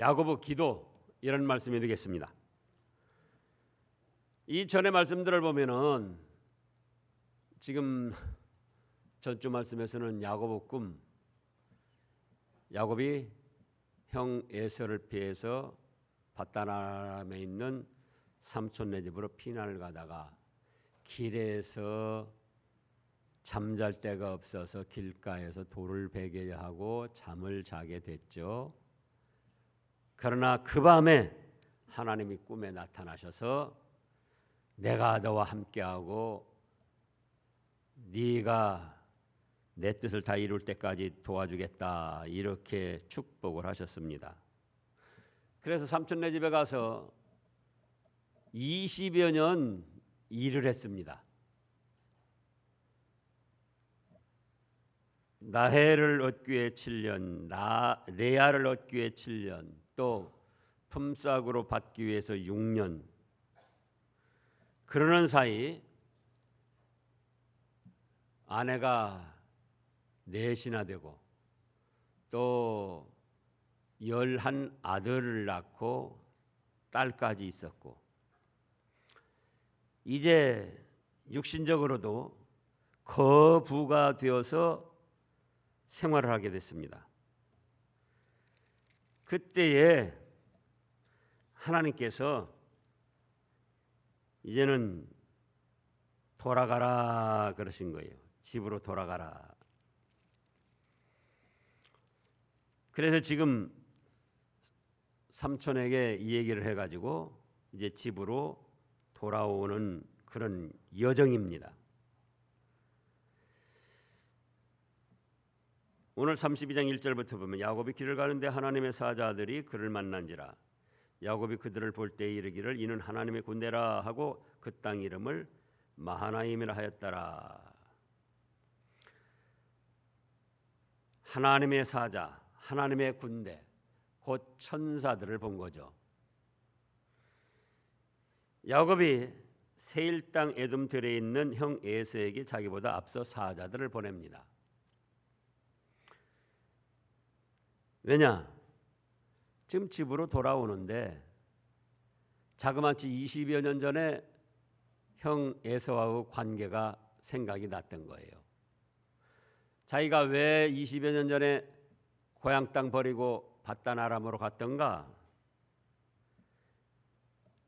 야고보 기도 이런 말씀이 되겠습니다. 이 전의 말씀들을 보면은 지금 전주 말씀에서는 야고보 꿈, 야곱이 형 에서를 피해서 밧다나람에 있는 삼촌네 집으로 피난을 가다가 길에서 잠잘 데가 없어서 길가에서 돌을 베게 하고 잠을 자게 됐죠. 그러나 그 밤에 하나님이 꿈에 나타나셔서 내가 너와 함께하고 네가 내 뜻을 다 이룰 때까지 도와주겠다 이렇게 축복을 하셨습니다. 그래서 삼촌네 집에 가서 20여 년 일을 했습니다. 나헬을 얻기 위해 7년, 레아를 얻기 위해 7년, 또 품삯으로 받기 위해서 6년. 그러는 사이 아내가 넷이나 되고 또 11 아들을 낳고 딸까지 있었고 이제 육신적으로도 거부가 되어서 생활을 하게 됐습니다. 그때에 하나님께서 이제는 돌아가라 그러신 거예요. 집으로 돌아가라. 그래서 지금 삼촌에게 이 얘기를 해가지고 이제 집으로 돌아오는 그런 여정입니다. 오늘 32장 1절부터 보면 야곱이 길을 가는데 하나님의 사자들이 그를 만난지라. 야곱이 그들을 볼 때 이르기를 이는 하나님의 군대라 하고 그 땅 이름을 마하나임이라 하였더라. 하나님의 사자, 하나님의 군대, 곧 천사들을 본 거죠. 야곱이 세일 땅 에돔 들에 있는 형 에서에게 자기보다 앞서 사자들을 보냅니다. 왜냐? 지금 집으로 돌아오는데 자그마치 20여 년 전에 형 에서와의 관계가 생각이 났던 거예요. 자기가 왜 20여 년 전에 고향 땅 버리고 밧다나람으로 갔던가?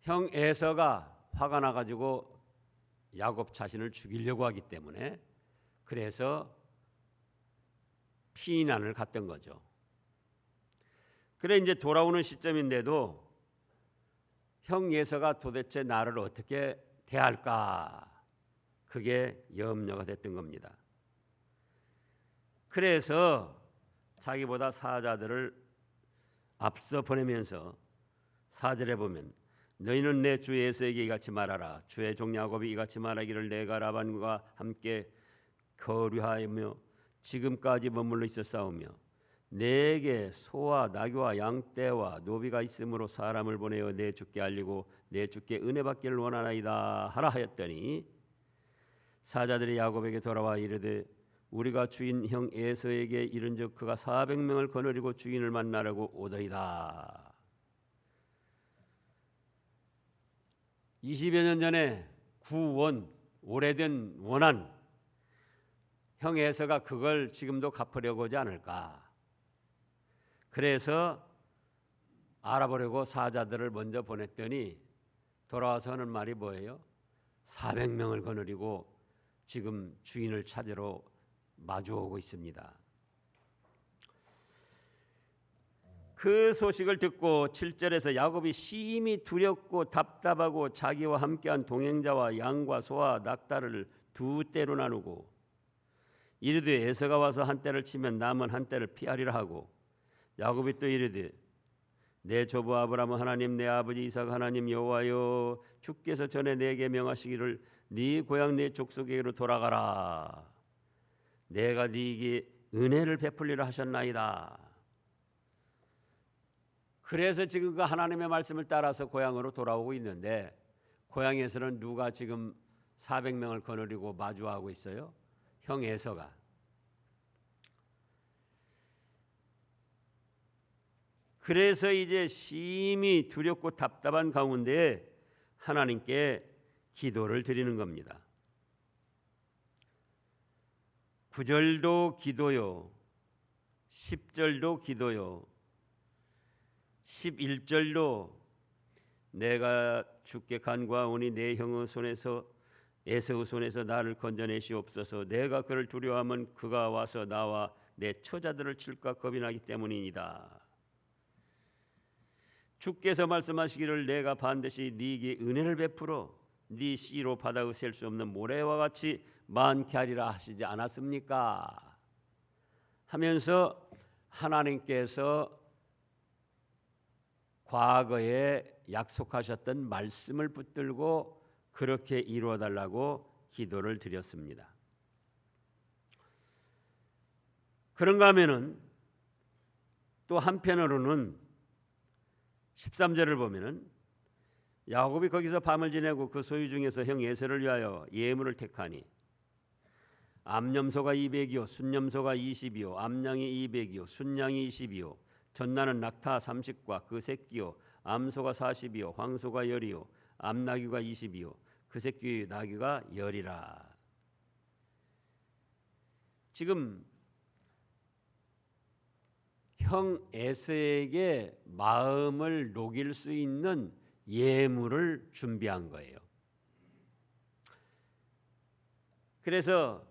형 에서가 화가 나가지고 야곱 자신을 죽이려고 하기 때문에 그래서 피난을 갔던 거죠. 그래 이제 돌아오는 시점인데도 형 에서가 도대체 나를 어떻게 대할까? 그게 염려가 됐던 겁니다. 그래서 자기보다 사자들을 앞서 보내면서 4절에 보면 너희는 내 주 에서에게 이같이 말하라. 주의 종 야곱이 이같이 말하기를 내가 라반과 함께 거류하며 지금까지 머물러 있었사오며 내게 소와 나귀와 양떼와 노비가 있으므로 사람을 보내어 내 주께 알리고 내 주께 은혜 받기를 원하나이다 하라 하였더니 사자들이 야곱에게 돌아와 이르되 우리가 주인 형 에서에게 이른즉 그가 400명을 거느리고 주인을 만나려고 오더이다. 20여 년 전에 구원, 오래된 원한 형 에서가 그걸 지금도 갚으려고 하지 않을까. 그래서 알아보려고 사자들을 먼저 보냈더니 돌아와서 하는 말이 뭐예요? 400명을 거느리고 지금 주인을 찾으러 마주오고 있습니다. 그 소식을 듣고 7절에서 야곱이 심히 두렵고 답답하고 자기와 함께한 동행자와 양과 소와 낙타를 두 떼로 나누고 이르되 에서가 와서 한 떼를 치면 남은 한 떼를 피하리라 하고 야곱이 또 이르되 내 조부 아브라함 하나님 내 아버지 이삭 하나님 여호와여 주께서 전에 내게 명하시기를 네 고향 네 족속에게로 돌아가라. 내가 네게 은혜를 베풀리라 하셨나이다. 그래서 지금 그 하나님의 말씀을 따라서 고향으로 돌아오고 있는데 고향에서는 누가 지금 400명을 거느리고 마주하고 있어요? 형 에서가. 그래서 이제 심히 두렵고 답답한 가운데 하나님께 기도를 드리는 겁니다. 9절도 기도요, 10절도 기도요, 11절도 내가 주께 간구하오니 내 형의 손에서 에서의 손에서 나를 건져내시옵소서. 내가 그를 두려워하면 그가 와서 나와 내 처자들을 칠까 겁이 나기 때문이니이다. 주께서 말씀하시기를 내가 반드시 네게 은혜를 베풀어 네 씨로 바다의 셀 수 없는 모래와 같이 많게 하리라 하시지 않았습니까? 하면서 하나님께서 과거에 약속하셨던 말씀을 붙들고 그렇게 이루어 달라고 기도를 드렸습니다. 그런가 하면은 또 한편으로는 13절을 보면은 야곱이 거기서 밤을 지내고 그 소유 중에서 형 에서를 위하여 예물을 택하니 암염소가 200이요 순염소가 20이요 암양이 200이요 순양이 20이요 전나는 낙타 30과 그 새끼요 암소가 40이요 황소가 10이요 암나귀가 20이요 그 새끼 나귀가 10이라. 지금 형 에서에게 마음을 녹일 수 있는 예물을 준비한 거예요. 그래서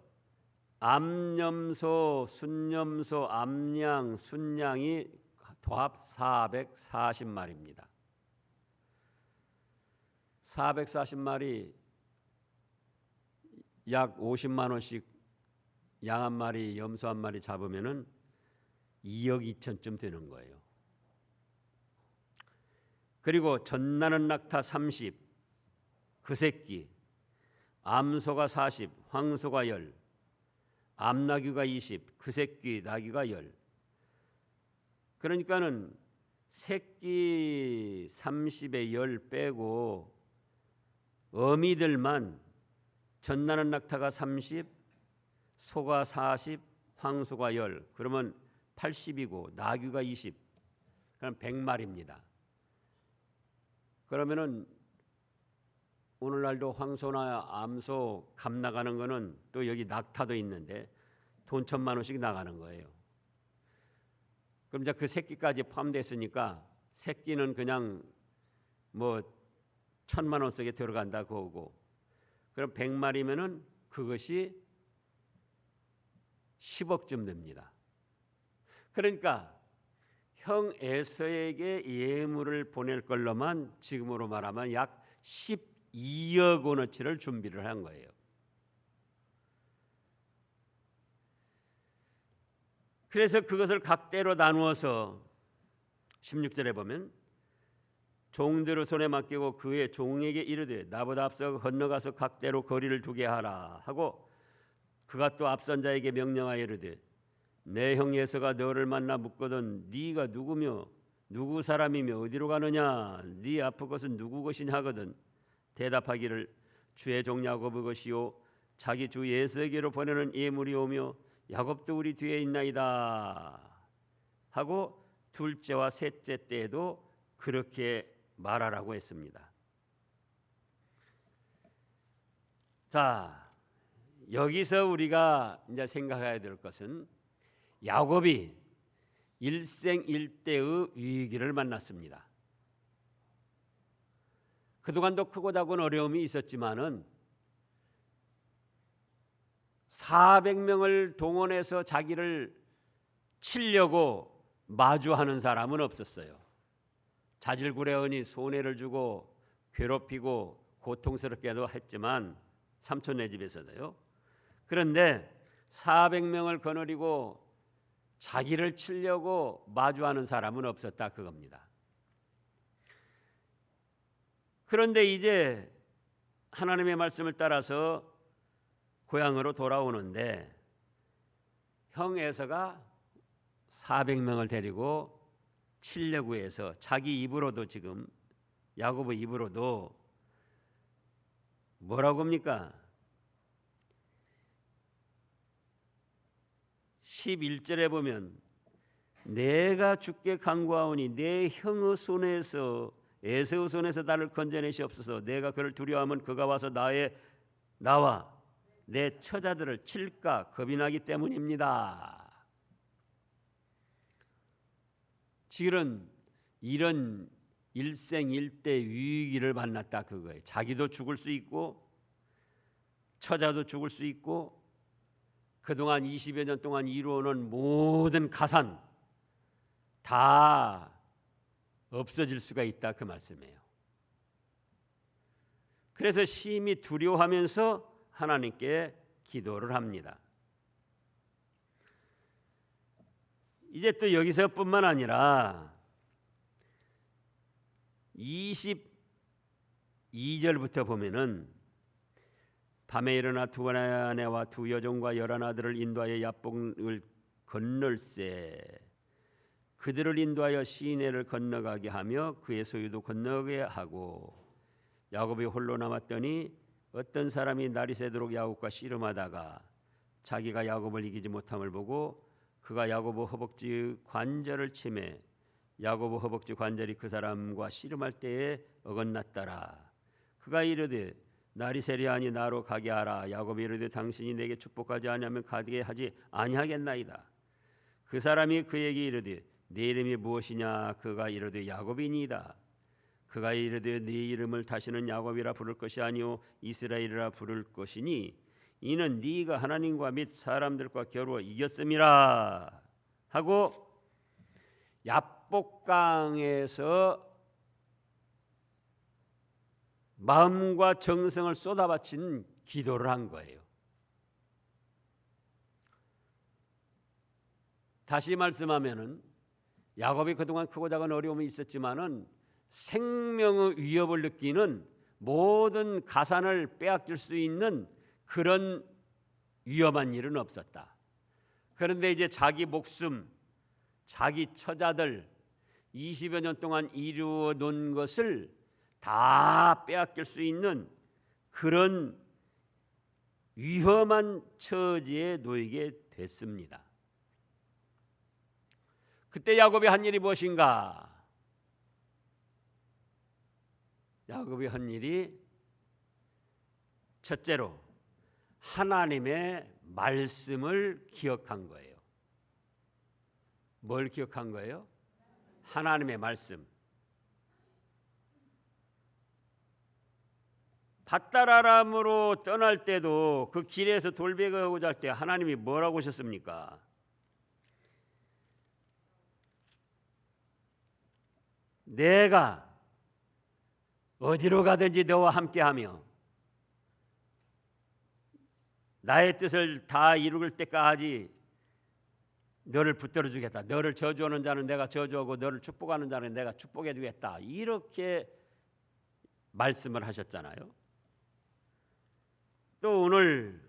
암염소, 순염소, 암양, 순양이 도합 440마리입니다. 440마리 약 50만 원씩 양 한 마리, 염소 한 마리 잡으면은 2억 2천쯤 되는 거예요. 그리고 전나는 낙타 30, 그 새끼, 암소가 40, 황소가 10, 암나귀가 20, 그 새끼 나귀가 10. 그러니까는 새끼 30에 10 빼고 어미들만 전나는 낙타가 30, 소가 40, 황소가 10. 그러면 80이고 나귀가 20. 그럼 100마리입니다. 그러면은 오늘날도 황소나 암소 값 나가는 거는 또 여기 낙타도 있는데 돈 1,000만 원씩 나가는 거예요. 그럼 이제 그 새끼까지 포함됐으니까 새끼는 그냥 뭐 1,000만 원 속에 들어간다 그거고, 그럼 100마리면은 그것이 10억쯤 됩니다. 그러니까 형 에서에게 예물을 보낼 걸로만 지금으로 말하면 약 12억 원어치를 준비를 한 거예요. 그래서 그것을 각대로 나누어서 16절에 보면 종들을 손에 맡기고 그의 종에게 이르되 나보다 앞서 건너가서 각대로 거리를 두게 하라 하고, 그가 또 앞선 자에게 명령하여 이르되 내 형 에서가 너를 만나 묻거든 네가 누구며 누구 사람이며 어디로 가느냐 네 아픈 것은 누구 것이냐 하거든 대답하기를 주의 종 야곱의 것이요 자기 주 에서에게로 보내는 예물이 오며 야곱도 우리 뒤에 있나이다 하고 둘째와 셋째 때에도 그렇게 말하라고 했습니다. 자, 여기서 우리가 이제 생각해야 될 것은 야곱이 일생일대의 위기를 만났습니다. 그동안도 크고 작은 어려움이 있었지만은 400명을 동원해서 자기를 치려고 마주하는 사람은 없었어요. 자질구레하니 손해를 주고 괴롭히고 고통스럽게도 했지만 삼촌네 집에서도요. 그런데 400명을 거느리고 자기를 치려고 마주하는 사람은 없었다 그겁니다. 그런데 이제 하나님의 말씀을 따라서 고향으로 돌아오는데 형 에서가 400명을 데리고 치려고 해서 자기 입으로도 지금 야곱의 입으로도 뭐라고 합니까? 11절에 보면 내가 주께 간구하오니 내 형의 손에서 에서의 손에서 나를 건져내시옵소서. 내가 그를 두려워하면 그가 와서 나와 내 처자들을 칠까 겁이 나기 때문입니다. 실은 이런 일생일대 위기를 만났다 그거예요. 자기도 죽을 수 있고 처자도 죽을 수 있고 그동안 20여 년 동안 이루어놓은 모든 가산 다 없어질 수가 있다 그 말씀이에요. 그래서 심히 두려워하면서 하나님께 기도를 합니다. 이제 또 여기서뿐만 아니라 22절부터 보면은 밤에 일어나 두 아내와 두 여종과 11아들을 인도하여 야복을 건널세 그들을 인도하여 시내를 건너가게 하며 그의 소유도 건너게 하고 야곱이 홀로 남았더니 어떤 사람이 날이 새도록 야곱과 씨름하다가 자기가 야곱을 이기지 못함을 보고 그가 야곱의 허벅지 관절을 치매 야곱의 허벅지 관절이 그 사람과 씨름할 때에 어긋났더라. 그가 이르되 날이 새려하니 나로 가게 하라. 야곱이 이르되 당신이 내게 축복하지 아니하면 가게 하지 아니하겠나이다. 그 사람이 그에게 이르되 네 이름이 무엇이냐? 그가 이르되 야곱이니이다. 그가 이르되 네 이름을 다시는 야곱이라 부를 것이 아니오 이스라엘이라 부를 것이니 이는 네가 하나님과 및 사람들과 겨루어 이겼음이라 하고 야복강에서 마음과 정성을 쏟아바친 기도를 한 거예요. 다시 말씀하면은 야곱이 그동안 크고 작은 어려움이 있었지만은 생명의 위협을 느끼는 모든 가산을 빼앗길 수 있는 그런 위험한 일은 없었다. 그런데 이제 자기 목숨, 자기 처자들 20여 년 동안 이루어 놓은 것을 다 빼앗길 수 있는 그런 위험한 처지에 놓이게 됐습니다. 그때 야곱이 한 일이 무엇인가? 야곱이 한 일이 첫째로 하나님의 말씀을 기억한 거예요. 뭘 기억한 거예요? 하나님의 말씀. 밧다라람으로 떠날 때도 그 길에서 돌베개하고자 할 때 하나님이 뭐라고 하셨습니까? 내가 어디로 가든지 너와 함께하며 나의 뜻을 다 이룰 때까지 너를 붙들어 주겠다. 너를 저주하는 자는 내가 저주하고 너를 축복하는 자는 내가 축복해 주겠다. 이렇게 말씀을 하셨잖아요. 또 오늘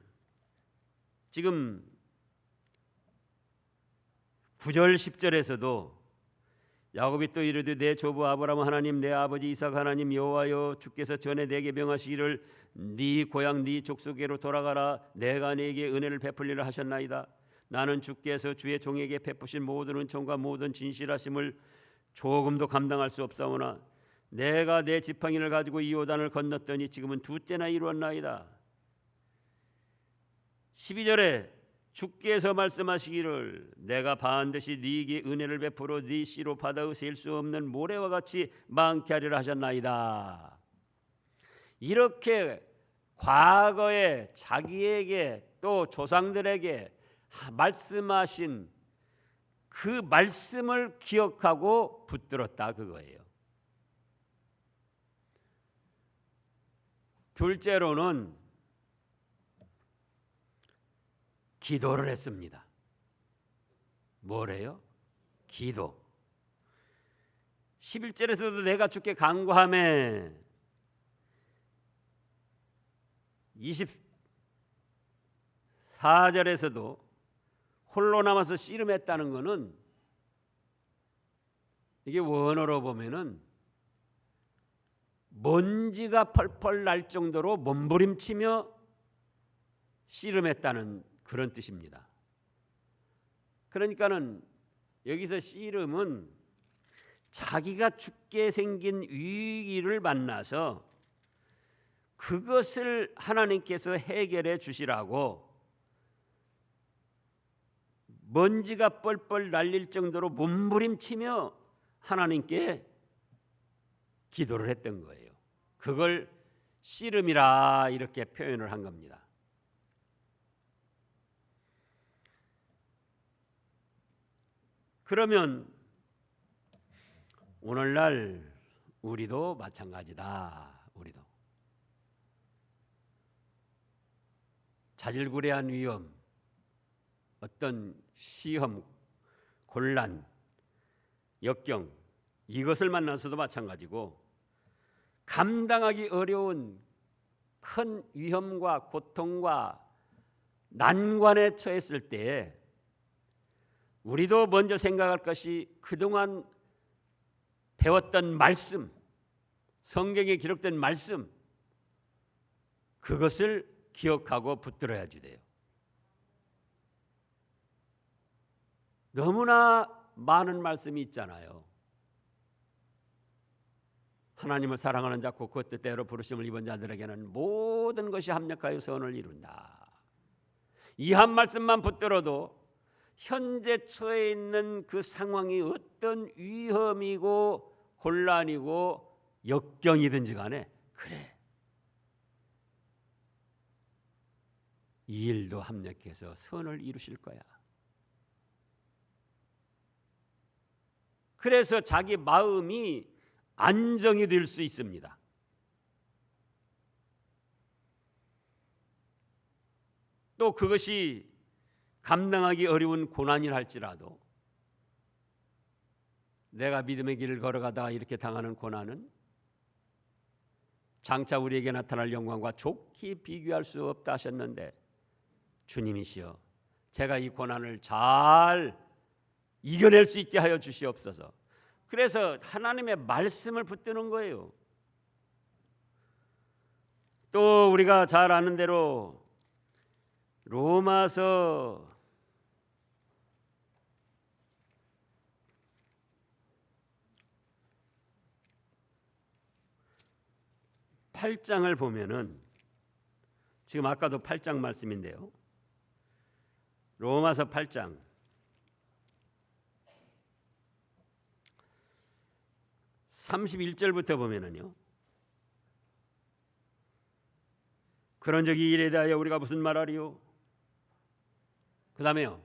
지금 9절 10절에서도 야곱이 또 이르되 내 조부 아브라함 하나님 내 아버지 이삭 하나님 여호와여 주께서 전에 내게 명하시기를 네 고향 네 족속에로 돌아가라 내가 네게 은혜를 베풀리라 하셨나이다. 나는 주께서 주의 종에게 베푸신 모든 은총과 모든 진실하심을 조금도 감당할 수 없사오나 내가 내 지팡이를 가지고 이 요단을 건넜더니 지금은 두째나 이루었나이다. 12절에 주께서 말씀하시기를 내가 반드시 네게 은혜를 베풀어 네 씨로 바다의 셀 수 없는 모래와 같이 많게 하리라 하셨나이다. 이렇게 과거에 자기에게 또 조상들에게 말씀하신 그 말씀을 기억하고 붙들었다 그거예요. 둘째로는 기도를 했습니다. 뭐래요? 기도. 11절에서도 내가 주께 간구하매 24절에서도 홀로 남아서 씨름했다는 것은 이게 원어로 보면은 먼지가 펄펄 날 정도로 몸부림치며 씨름했다는 그런 뜻입니다. 그러니까는 여기서 씨름은 자기가 죽게 생긴 위기를 만나서 그것을 하나님께서 해결해 주시라고 먼지가 뻘뻘 날릴 정도로 몸부림치며 하나님께 기도를 했던 거예요. 그걸 씨름이라 이렇게 표현을 한 겁니다. 그러면 오늘날 우리도 마찬가지다. 우리도 자질구레한 위험, 어떤 시험, 곤란, 역경 이것을 만나서도 마찬가지고 감당하기 어려운 큰 위험과 고통과 난관에 처했을 때 우리도 먼저 생각할 것이 그동안 배웠던 말씀, 성경에 기록된 말씀 그것을 기억하고 붙들어야지 돼요. 너무나 많은 말씀이 있잖아요. 하나님을 사랑하는 자 곧 그 뜻대로 부르심을 입은 자들에게는 모든 것이 합력하여 선을 이룬다. 이 한 말씀만 붙들어도 현재 처해 있는 그 상황이 어떤 위험이고 곤란이고 역경이든지 간에 그래 이 일도 합력해서 선을 이루실 거야. 그래서 자기 마음이 안정이 될 수 있습니다. 또 그것이 감당하기 어려운 고난이라 할지라도 내가 믿음의 길을 걸어가다가 이렇게 당하는 고난은 장차 우리에게 나타날 영광과 좋게 비교할 수 없다 하셨는데 주님이시여 제가 이 고난을 잘 이겨낼 수 있게 하여 주시옵소서. 그래서 하나님의 말씀을 붙드는 거예요. 또 우리가 잘 아는 대로 로마서 8장을 보면은 지금 아까도 8장 말씀인데요. 로마서 8장 31절부터 보면은요. 그런 적이 이래 대하여 우리가 무슨 말하리요? 그 다음에요.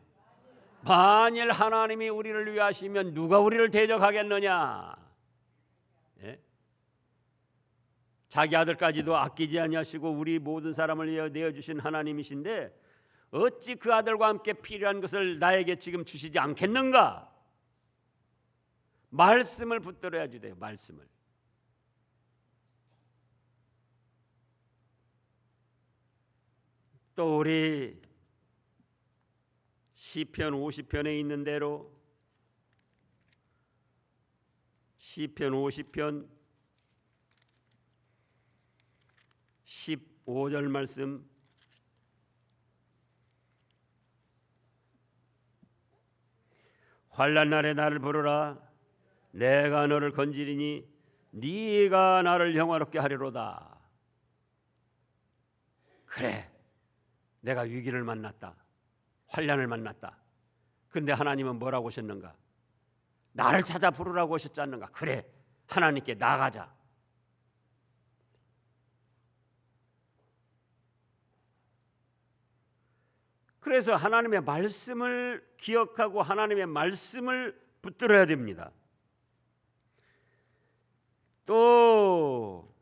만일 하나님이 우리를 위하시면 누가 우리를 대적하겠느냐? 예? 자기 아들까지도 아끼지 아니하시고 우리 모든 사람을 위하여 내어주신 하나님이신데 어찌 그 아들과 함께 필요한 것을 나에게 지금 주시지 않겠는가? 말씀을 붙들어야지 돼요. 말씀을. 또 우리 시편 50편에 있는 대로 시편 50편 15절 말씀 환난 날에 나를 부르라 내가 너를 건지리니 네가 나를 영화롭게 하리로다. 그래 내가 위기를 만났다. 환난을 만났다. 그런데 하나님은 뭐라고 하셨는가? 나를 찾아 부르라고 하셨지 않는가? 그래 하나님께 나가자. 그래서 하나님의 말씀을 기억하고 하나님의 말씀을 붙들어야 됩니다. 또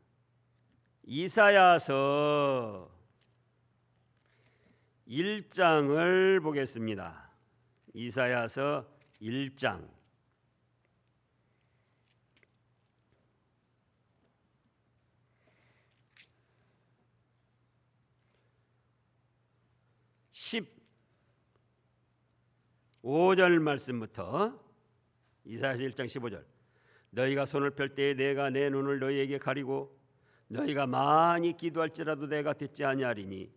이사야서 1장을 보겠습니다. 이사야서 1장 15절 말씀부터 이사야서 1장 15절 너희가 손을 펼 때에 내가 내 눈을 너희에게 가리고 너희가 많이 기도할지라도 내가 듣지 아니하리니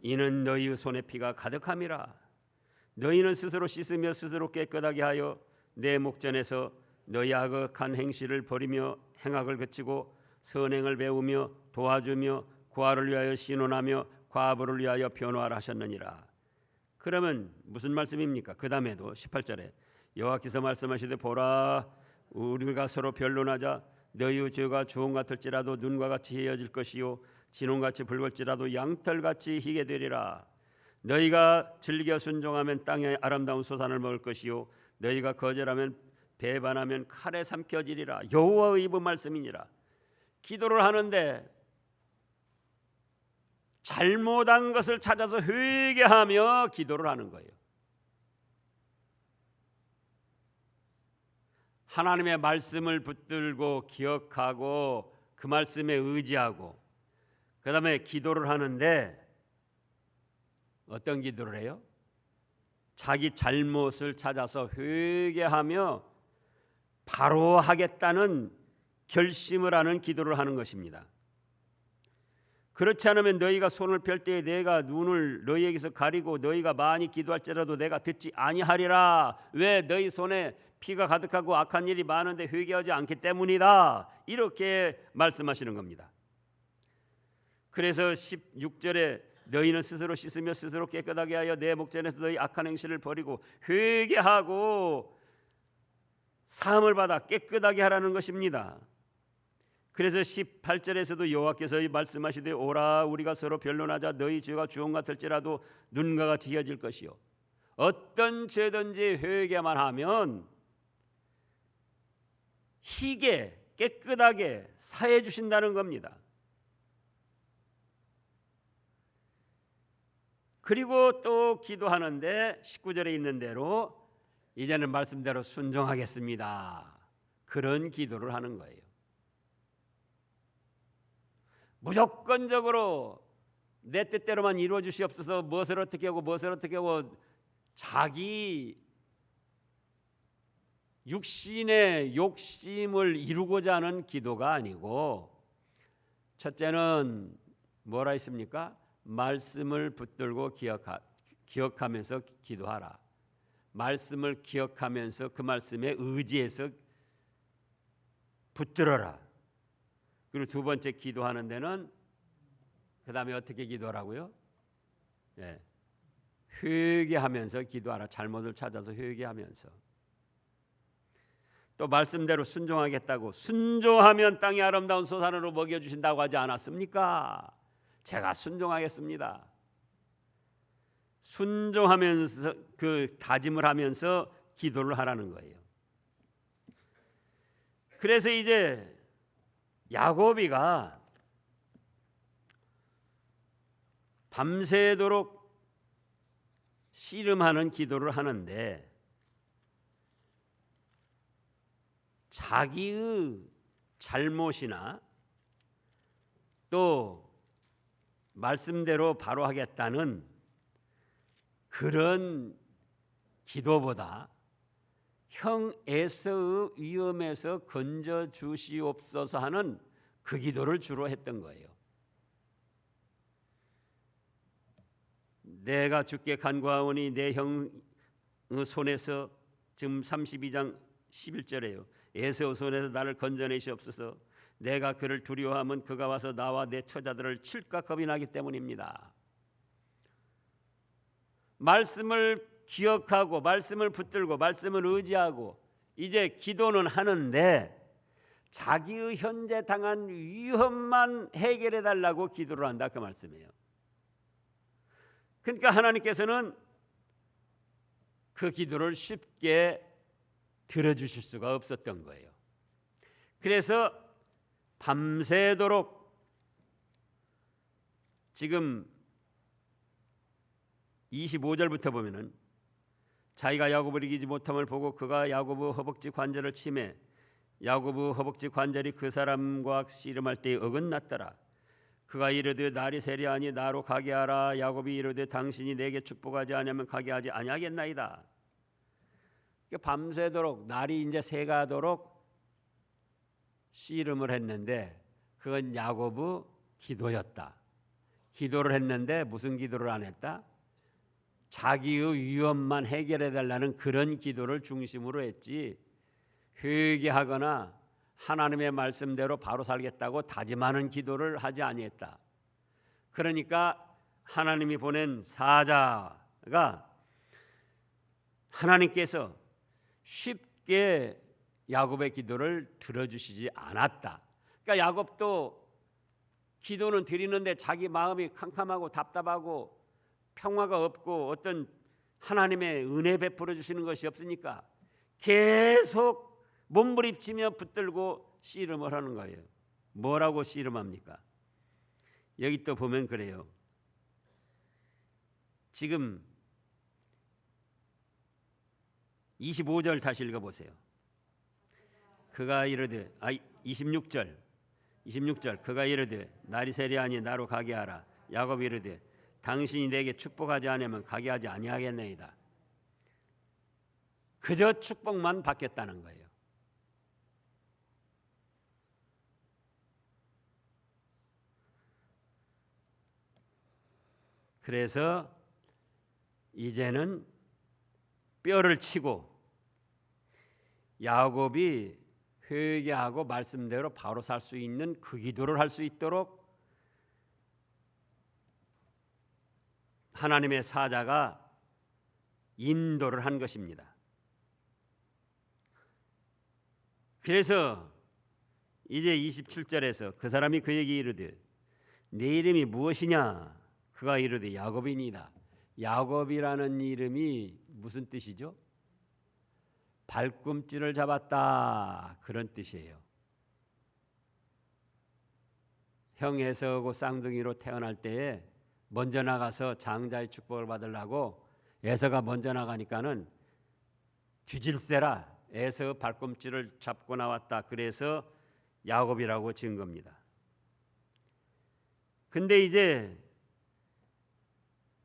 이는 너희의 손에 피가 가득함이라 너희는 스스로 씻으며 스스로 깨끗하게 하여 내 목전에서 너희 악한 행실을 버리며 행악을 그치고 선행을 배우며 도와주며 고아를 위하여 신원하며 과부를 위하여 변호하라 하셨느니라. 그러면 무슨 말씀입니까? 그 다음에도 18절에 여호와께서 말씀하시되 보라 우리가 서로 변론하자 너희의 죄가 주홍 같을지라도 눈과 같이 헤어질 것이요 진홍같이 붉을지라도 양털같이 희게 되리라. 너희가 즐겨 순종하면 땅의 아름다운 소산을 먹을 것이요 너희가 거절하면 배반하면 칼에 삼켜지리라. 여호와의 입의 말씀이니라. 기도를 하는데 잘못한 것을 찾아서 회개하며 기도를 하는 거예요. 하나님의 말씀을 붙들고 기억하고 그 말씀에 의지하고 그 다음에 기도를 하는데 어떤 기도를 해요? 자기 잘못을 찾아서 회개하며 바로 하겠다는 결심을 하는 기도를 하는 것입니다. 그렇지 않으면 너희가 손을 펼 때에 내가 눈을 너희에게서 가리고 너희가 많이 기도할지라도 내가 듣지 아니하리라. 왜? 너희 손에 피가 가득하고 악한 일이 많은데 회개하지 않기 때문이다. 이렇게 말씀하시는 겁니다. 그래서 16절에 너희는 스스로 씻으며 스스로 깨끗하게 하여 내 목전에서 너희 악한 행실을 버리고 회개하고 사함을 받아 깨끗하게 하라는 것입니다. 그래서 18절에서도 여호와께서 말씀하시되 오라 우리가 서로 변론하자 너희 죄가 주홍 같을지라도 눈과 같이 희어질 것이요 어떤 죄든지 회개만 하면 희게 깨끗하게 사해 주신다는 겁니다. 그리고 또 기도하는데 19절에 있는 대로 이제는 말씀대로 순종하겠습니다. 그런 기도를 하는 거예요. 무조건적으로 내 뜻대로만 이루어 주시옵소서 무엇을 어떻게 하고 무엇을 어떻게 하고 자기 육신의 욕심을 이루고자 하는 기도가 아니고 첫째는 뭐라 했습니까? 말씀을 붙들고 기억하면서 기도하라. 말씀을 기억하면서 그 말씀에 의지해서 붙들어라. 그리고 두 번째 기도하는 데는 그 다음에 어떻게 기도하라고요? 회개하면서 기도하라. 잘못을 찾아서 회개하면서 또 말씀대로 순종하겠다고 순종하면 땅의 아름다운 소산으로 먹여주신다고 하지 않았습니까? 제가 순종하겠습니다. 순종하면서 그 다짐을 하면서 기도를 하라는 거예요. 그래서 이제 야고비가 밤새도록 씨름하는 기도를 하는데 자기의 잘못이나 또 말씀대로 바로 하겠다는 그런 기도보다 형 에서의 위험에서 건져 주시옵소서 하는 그 기도를 주로 했던 거예요. 내가 주께 간구하오니 내 형 손에서 지금 32장 11절에요. 에서의 손에서 나를 건져내시옵소서. 내가 그를 두려워하면 그가 와서 나와 내 처자들을 칠까 겁이 나기 때문입니다. 말씀을 기억하고 말씀을 붙들고 말씀을 의지하고 이제 기도는 하는데 자기의 현재 당한 위험만 해결해 달라고 기도를 한다 그 말씀이에요. 그러니까 하나님께서는 그 기도를 쉽게 들어주실 수가 없었던 거예요. 그래서 밤새도록 지금 25절부터 보면은 자기가 야곱을 이기지 못함을 보고 그가 야곱의 허벅지 관절을 치매 야곱의 허벅지 관절이 그 사람과 씨름할 때에 어긋났더라. 그가 이르되 날이 세려하니 나로 가게 하라. 야곱이 이르되 당신이 내게 축복하지 아니하면 가게 하지 아니하겠나이다. 밤새도록 날이 이제 새가도록 씨름을 했는데 그건 야곱의 기도였다. 기도를 했는데 무슨 기도를 안 했다? 자기의 위험만 해결해 달라는 그런 기도를 중심으로 했지, 회개하거나 하나님의 말씀대로 바로 살겠다고 다짐하는 기도를 하지 아니했다. 그러니까 하나님이 보낸 사자가 하나님께서 쉽게 야곱의 기도를 들어주시지 않았다. 그러니까 야곱도 기도는 드리는데 자기 마음이 캄캄하고 답답하고 평화가 없고 어떤 하나님의 은혜 베풀어 주시는 것이 없으니까 계속 몸부림치며 붙들고 씨름을 하는 거예요. 뭐라고 씨름합니까? 여기 또 보면 그래요. 지금 25절 다시 읽어보세요. 그가 이르되 26절 그가 이르되 날이 세리하니 나로 가게 하라. 야곱이 이르되 당신이 내게 축복하지 않으면 가게 하지 아니하겠나이다. 그저 축복만 받겠다는 거예요. 그래서 이제는 뼈를 치고 야곱이 회개하고 말씀대로 바로 살 수 있는 그 기도를 할 수 있도록 하나님의 사자가 인도를 한 것입니다. 그래서 이제 27절에서 그 사람이 그에게 이르되 내 이름이 무엇이냐? 그가 이르되 야곱이니이다. 야곱이라는 이름이 무슨 뜻이죠? 발꿈치를 잡았다, 그런 뜻이에요. 형 에서하고 쌍둥이로 태어날 때에 먼저 나가서 장자의 축복을 받으려고 에서가 먼저 나가니까는 뒤질세라 에서 발꿈치를 잡고 나왔다. 그래서 야곱이라고 지은 겁니다. 근데 이제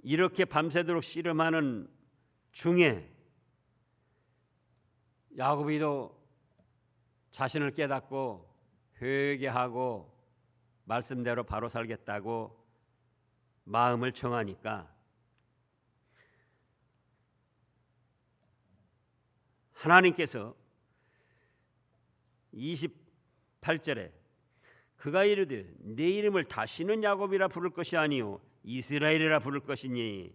이렇게 밤새도록 씨름하는 중에 야곱이도 자신을 깨닫고 회개하고 말씀대로 바로 살겠다고 마음을 정하니까 하나님께서 28절에 그가 이르되 내 이름을 다시는 야곱이라 부를 것이 아니요 이스라엘이라 부를 것이니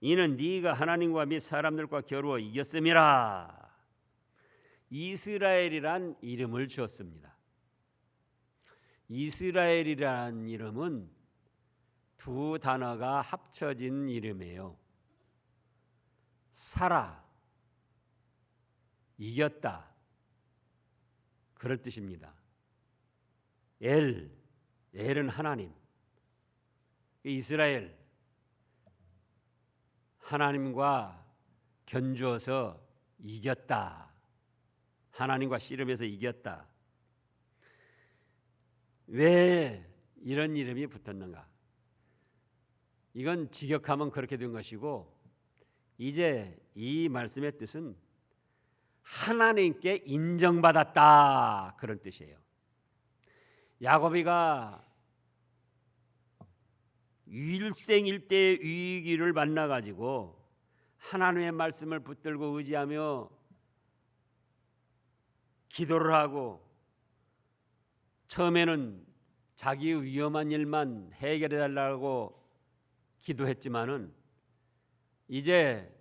이는 네가 하나님과 및 사람들과 겨루어 이겼음이라. 이스라엘이란 이름을 주었습니다. 이스라엘이란 이름은 두 단어가 합쳐진 이름이에요. 살아, 이겼다, 그런 뜻입니다. 엘은 하나님, 이스라엘, 하나님과 견주어서 이겼다, 하나님과 씨름해서 이겼다. 왜 이런 이름이 붙었는가? 이건 직역하면 그렇게 된 것이고, 이제 이 말씀의 뜻은 하나님께 인정받았다, 그런 뜻이에요. 야곱이가 일생일대의 위기를 만나가지고 하나님의 말씀을 붙들고 의지하며 기도를 하고 처음에는 자기의 위험한 일만 해결해 달라고 기도했지만은 이제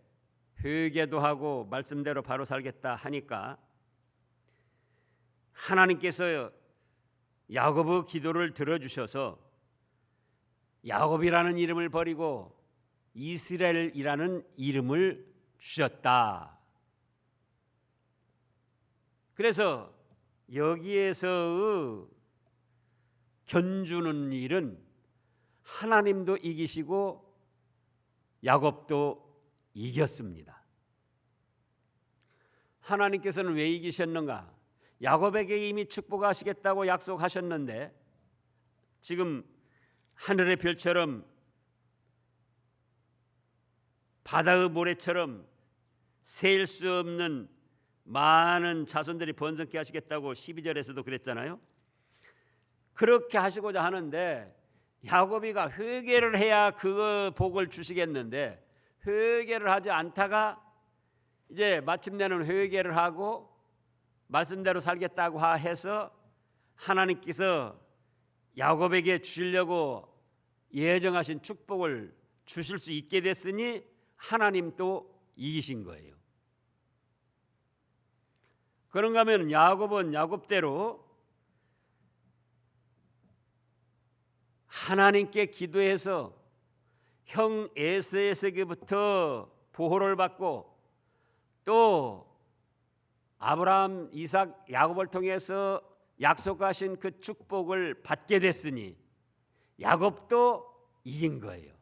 회개도 하고 말씀대로 바로 살겠다 하니까 하나님께서 야곱의 기도를 들어주셔서 야곱이라는 이름을 버리고 이스라엘이라는 이름을 주셨다. 그래서 여기에서의 견주는 일은 하나님도 이기시고 야곱도 이겼습니다. 하나님께서는 왜 이기셨는가? 야곱에게 이미 축복하시겠다고 약속하셨는데 지금 하늘의 별처럼 바다의 모래처럼 셀 수 없는 많은 자손들이 번성케 하시겠다고 12절에서도 그랬잖아요. 그렇게 하시고자 하는데 야곱이가 회개를 해야 그 복을 주시겠는데 회개를 하지 않다가 이제 마침내는 회개를 하고 말씀대로 살겠다고 해서 하나님께서 야곱에게 주시려고 예정하신 축복을 주실 수 있게 됐으니 하나님도 이기신 거예요. 그런가 하면 야곱은 야곱대로 하나님께 기도해서 형 에서에게부터 보호를 받고 또 아브라함, 이삭, 야곱을 통해서 약속하신 그 축복을 받게 됐으니 야곱도 이긴 거예요.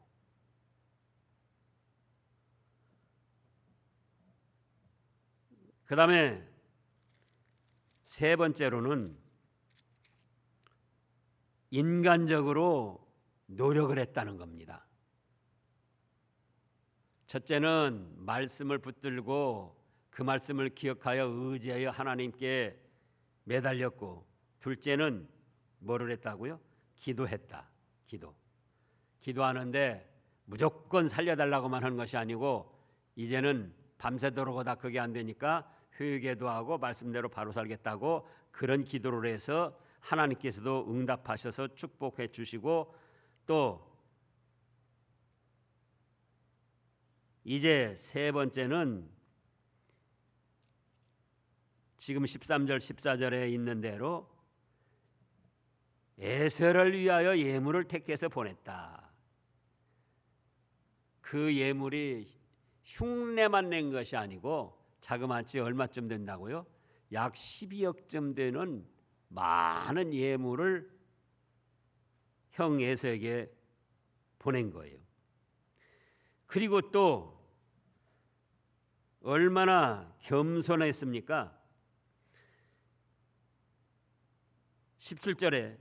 그 다음에 세 번째로는 인간적으로 노력을 했다는 겁니다. 첫째는 말씀을 붙들고 그 말씀을 기억하여 의지하여 하나님께 매달렸고, 둘째는 뭐를 했다고요? 기도했다. 기도하는데 무조건 살려달라고만 하는 것이 아니고 이제는 밤새도록 하다 그게 안 되니까 회개도 하고 말씀대로 바로 살겠다고 그런 기도를 해서 하나님께서도 응답하셔서 축복해 주시고, 또 이제 세 번째는 지금 13절 14절에 있는 대로 에서를 위하여 예물을 택해서 보냈다. 그 예물이 흉내만 낸 것이 아니고 자그마치 얼마쯤 된다고요? 약 12억쯤 되는 많은 예물을 형 에서에게 보낸 거예요. 그리고 또 얼마나 겸손했습니까? 17절에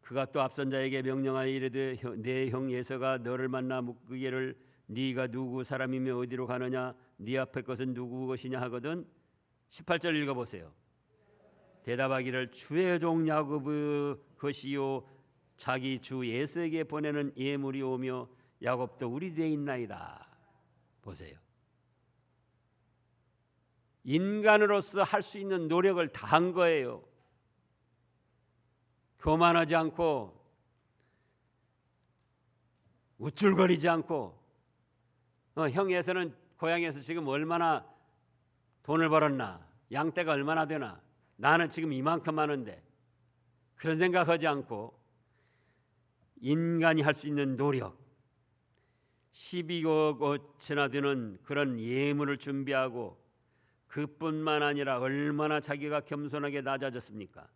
그가 또 앞선 자에게 명령하여 이르되 내 형 에서가 너를 만나 묻기를 네가 누구 사람이며 어디로 가느냐 네 앞에 것은 누구 것이냐 하거든. 18절 읽어보세요. 대답하기를 주의 종 야곱의 것이요 자기 주 에서에게 보내는 예물이 오며 야곱도 우리 뒤에 있나이다. 보세요. 인간으로서 할 수 있는 노력을 다한 거예요. 교만하지 않고 우쭐거리지 않고 형에서는 고향에서 지금 얼마나 돈을 벌었나, 양떼가 얼마나 되나, 나는 지금 이만큼 하는데, 그런 생각하지 않고 인간이 할 수 있는 노력, 12억 5천이나 되는 그런 예물을 준비하고, 그뿐만 아니라 얼마나 자기가 겸손하게 낮아졌습니까?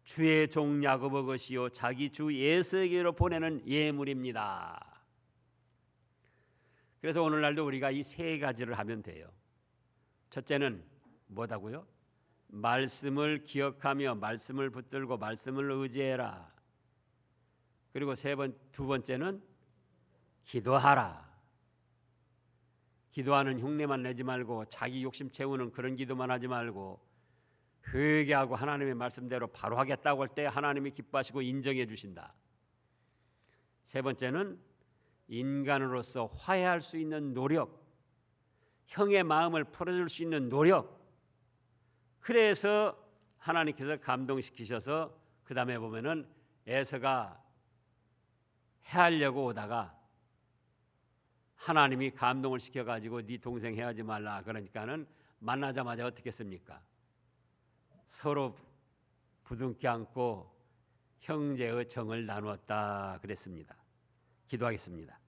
주의 종 야곱의 것이요 자기 주 에서에게로 보내는 예물입니다. 그래서 오늘날도 우리가 이 세 가지를 하면 돼요. 첫째는 뭐다고요? 말씀을 기억하며 말씀을 붙들고 말씀을 의지해라. 그리고 두 번째는 기도하라. 기도하는 흉내만 내지 말고 자기 욕심 채우는 그런 기도만 하지 말고 회개하고 하나님의 말씀대로 바로 하겠다고 할 때 하나님이 기뻐하시고 인정해 주신다. 세 번째는 인간으로서 화해할 수 있는 노력, 형의 마음을 풀어줄 수 있는 노력. 그래서 하나님께서 감동시키셔서 그 다음에 보면은 에서가 해하려고 오다가 하나님이 감동을 시켜가지고 네 동생 해하지 말라 그러니까는 만나자마자 어떻게 했습니까? 서로 부둥켜 안고 형제의 정을 나누었다 그랬습니다. 기도하겠습니다.